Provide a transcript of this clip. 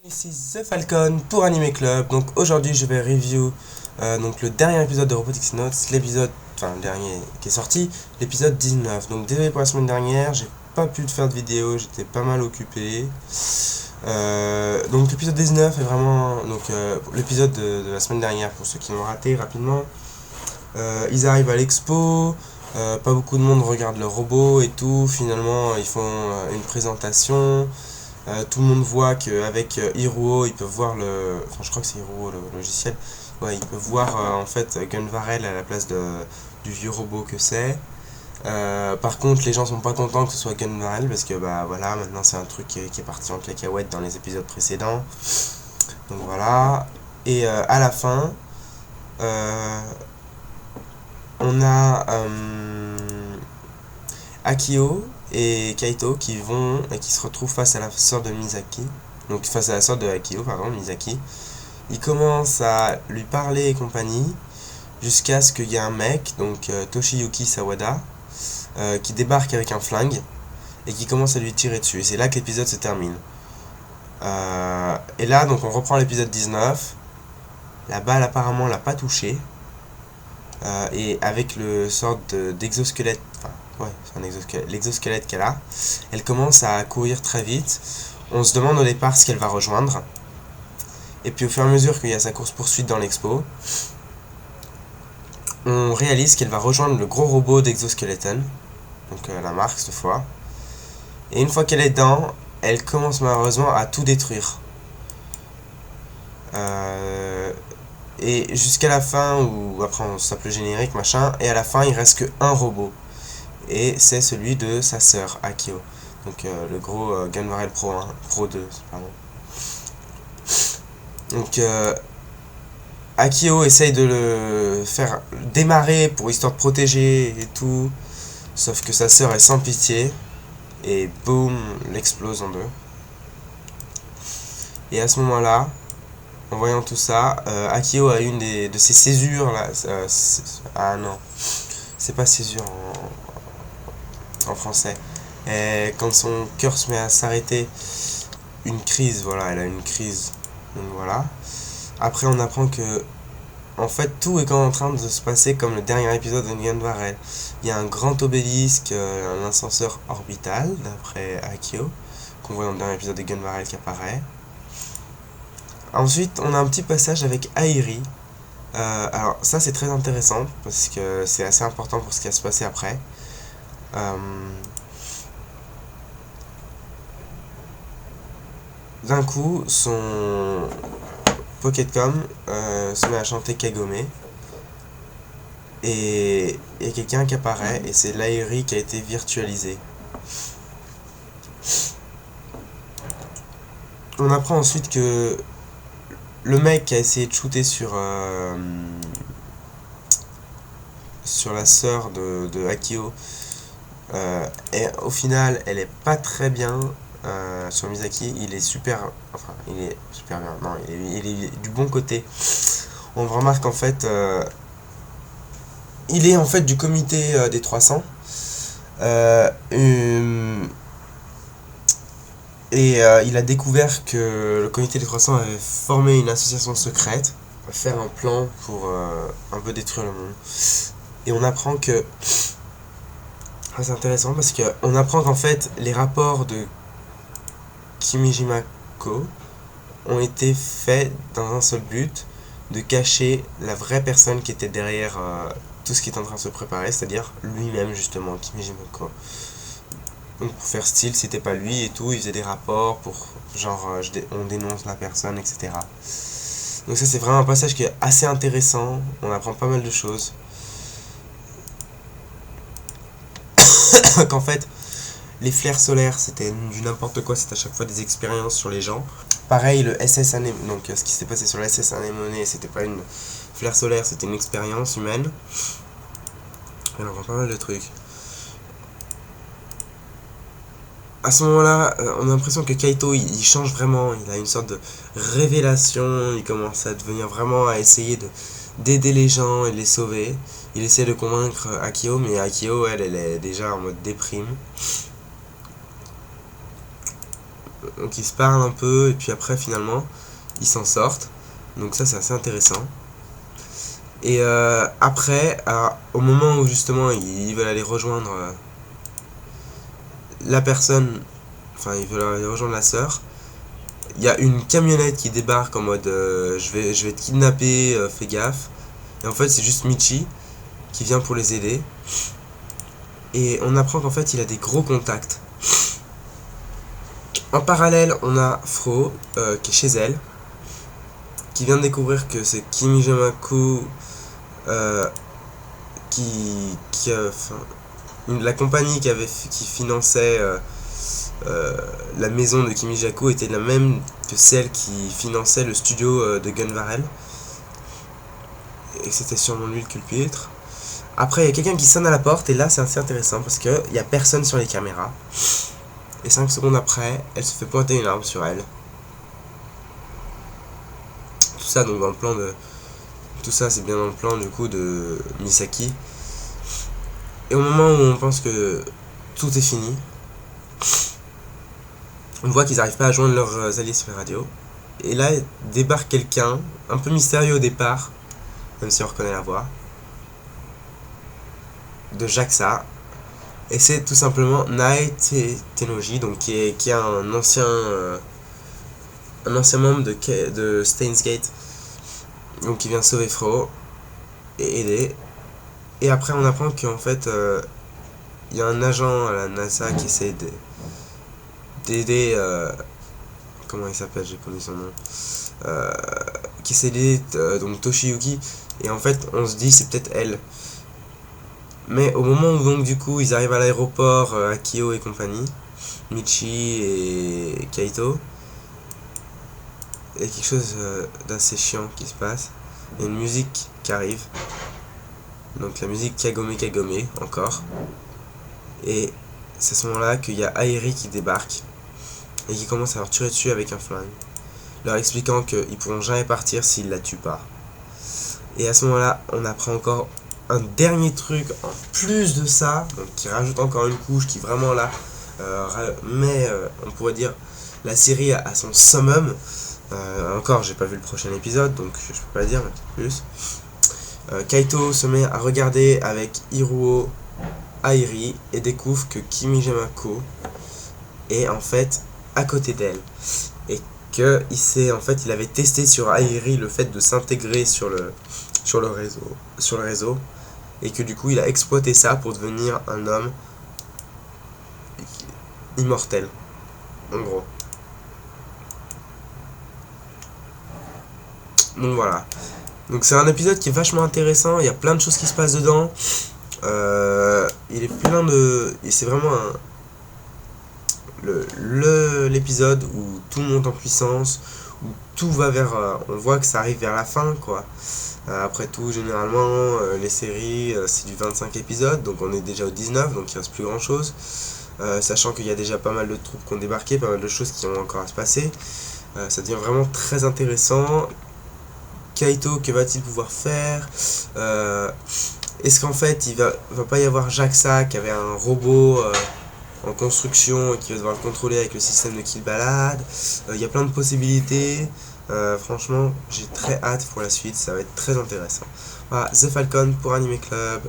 Ici The Falcon pour Anime Club. Donc aujourd'hui je vais review donc le dernier épisode de Robotics Notes, l'épisode, enfin le dernier qui est sorti, l'épisode 19. Donc désolé pour la semaine dernière, j'ai pas pu te faire de vidéo, j'étais pas mal occupé. Donc l'épisode 19 est vraiment l'épisode de la semaine dernière pour ceux qui l'ont raté rapidement. Ils arrivent à l'expo, pas beaucoup de monde regarde le robot et tout, finalement ils font une présentation. Tout le monde voit qu'avec Hiruo, ils peuvent voir le. Enfin, je crois que c'est Hiruo le logiciel. Ouais, ils peuvent voir en fait Gunvarel à la place du vieux robot que c'est. Par contre, les gens sont pas contents que ce soit Gunvarel parce que bah voilà, maintenant c'est un truc qui est parti en cacahuète dans les épisodes précédents. Donc voilà. Et à la fin, on a Akio et Kaito qui se retrouvent face à la sœur de Misaki, donc face à la sœur de Akio, pardon, Misaki. Ils commencent à lui parler et compagnie, jusqu'à ce qu'il y ait un mec, donc Toshiyuki Sawada, qui débarque avec un flingue et qui commence à lui tirer dessus. Et c'est là que l'épisode se termine. Et là, donc on reprend l'épisode 19. La balle apparemment l'a pas touché. Et avec le sorte d'exosquelette, enfin, ouais, c'est un exosquelette, l'exosquelette qu'elle a, elle commence à courir très vite. On se demande au départ ce qu'elle va rejoindre. Et puis au fur et à mesure qu'il y a sa course-poursuite dans l'expo, on réalise qu'elle va rejoindre le gros robot d'Exoskeleton, donc la marque cette fois. Et une fois qu'elle est dedans, elle commence malheureusement à tout détruire. Et jusqu'à la fin, où après on sape le générique, machin, et à la fin il reste que un robot. Et c'est celui de sa sœur, Akio. Donc le gros Gunvarel Pro 1, Pro 2, pardon. Donc Akio essaye de le faire démarrer pour histoire de protéger et tout. Sauf que sa sœur est sans pitié. Et boum, l'explose en deux. Et à ce moment-là, en voyant tout ça, Akio a une de ses césures là. Ah non, c'est pas césure en français. Et quand son cœur se met à s'arrêter, une crise, voilà, elle a une crise. Donc voilà. Après, on apprend que, en fait, tout est en train de se passer comme le dernier épisode de Gunvarel. Il y a un grand obélisque, un ascenseur orbital, d'après Akio, qu'on voit dans le dernier épisode de Gunvarel qui apparaît. Ensuite, on a un petit passage avec Airi. Alors, ça c'est très intéressant, parce que c'est assez important pour ce qui va se passer après. D'un coup, son Pocketcom se met à chanter Kagome. Et il y a quelqu'un qui apparaît, et c'est l'Airi qui a été virtualisé. On apprend ensuite que le mec qui a essayé de shooter sur la sœur de Akio, et au final, elle est pas très bien sur Misaki. Il est super, enfin, il est super bien. Non, il est du bon côté. On remarque en fait, il est en fait du comité des 300. Il a découvert que le comité des 300 avait formé une association secrète, faire un plan pour un peu détruire le monde. Et on apprend que... Ah, c'est intéressant parce qu'on apprend qu'en fait, les rapports de Kimijima-ko ont été faits dans un seul but, de cacher la vraie personne qui était derrière tout ce qui est en train de se préparer, c'est-à-dire lui-même justement, Kimijima-ko. Donc pour faire style, c'était pas lui et tout, il faisait des rapports pour genre on dénonce la personne, etc. Donc ça c'est vraiment un passage qui est assez intéressant, on apprend pas mal de choses. Qu'en fait, les flares solaires c'était du n'importe quoi, c'était à chaque fois des expériences sur les gens. Pareil, le SS Anémone, donc ce qui s'est passé sur le SS Anémone, c'était pas une flare solaire, c'était une expérience humaine. On apprend pas mal de trucs. À ce moment-là, on a l'impression que Kaito il change vraiment, il a une sorte de révélation, il commence à devenir vraiment à essayer d'aider les gens et de les sauver. Il essaie de convaincre Akio, mais Akio elle est déjà en mode déprime. Donc ils se parlent un peu et puis après finalement ils s'en sortent. Donc ça c'est assez intéressant. Et après, au moment où justement ils veulent aller rejoindre la personne, enfin ils veulent aller rejoindre la sœur, il y a une camionnette qui débarque en mode je vais te kidnapper, fais gaffe. Et en fait c'est juste Michi qui vient pour les aider. Et on apprend qu'en fait il a des gros contacts. En parallèle on a Fro qui est chez elle, qui vient de découvrir que c'est Kimi Jamaku la compagnie qui finançait la maison de Kimi Jaku était la même que celle qui finançait le studio de Gunvarel, et c'était sûrement lui le culpitre. Après il y a quelqu'un qui sonne à la porte et là c'est assez intéressant parce qu'il n'y a personne sur les caméras, et 5 secondes après elle se fait pointer une arme sur elle. Tout ça donc dans le plan de... Tout ça c'est bien dans le plan du coup de Misaki. Et au moment où on pense que tout est fini, on voit qu'ils n'arrivent pas à joindre leurs alliés sur la radio. Et là débarque quelqu'un, un peu mystérieux au départ, même si on reconnaît la voix, de Jaxa. Et c'est tout simplement Nae Tenoji, donc qui est un ancien membre de Steins Gate, donc qui vient sauver Fro et aider. Et après on apprend qu'en fait il y a un agent à la NASA qui essaie d'aider comment il s'appelle, j'ai pas mis son nom, qui essaie d'aider donc Toshiyuki, et en fait on se dit c'est peut-être elle. Mais au moment où donc du coup ils arrivent à l'aéroport, Akio et compagnie, Michi et Kaito, il y a quelque chose d'assez chiant qui se passe. Il y a une musique qui arrive, donc la musique Kagome Kagome encore, et c'est à ce moment là qu'il y a Airi qui débarque et qui commence à leur tirer dessus avec un flingue, leur expliquant qu'ils pourront jamais partir s'ils la tuent pas. Et à ce moment là on apprend encore un dernier truc en plus de ça, donc qui rajoute encore une couche qui vraiment là on pourrait dire la série à son summum. Encore j'ai pas vu le prochain épisode donc je peux pas dire, mais peut-être plus. Kaito se met à regarder avec Hiruo Airi et découvre que Kimi Jamaku est en fait à côté d'elle, et que il avait testé sur Airi le fait de s'intégrer sur le réseau, et que du coup il a exploité ça pour devenir un homme immortel en gros. Donc voilà, donc c'est un épisode qui est vachement intéressant, il y a plein de choses qui se passent dedans, il est plein de... et c'est vraiment l'épisode où tout monte en puissance, où tout va vers... on voit que ça arrive vers la fin quoi. Après tout, généralement, les séries, c'est du 25 épisodes, donc on est déjà au 19, donc il reste plus grand chose. Sachant qu'il y a déjà pas mal de troupes qui ont débarqué, pas mal de choses qui ont encore à se passer. Ça devient vraiment très intéressant. Kaito, que va-t-il pouvoir faire? Est-ce qu'en fait, il va pas y avoir Jaxa qui avait un robot en construction et qui va devoir le contrôler avec le système de kill balade? Il y a plein de possibilités. Franchement, j'ai très hâte pour la suite, ça va être très intéressant. Voilà, The Falcon pour Anime Club.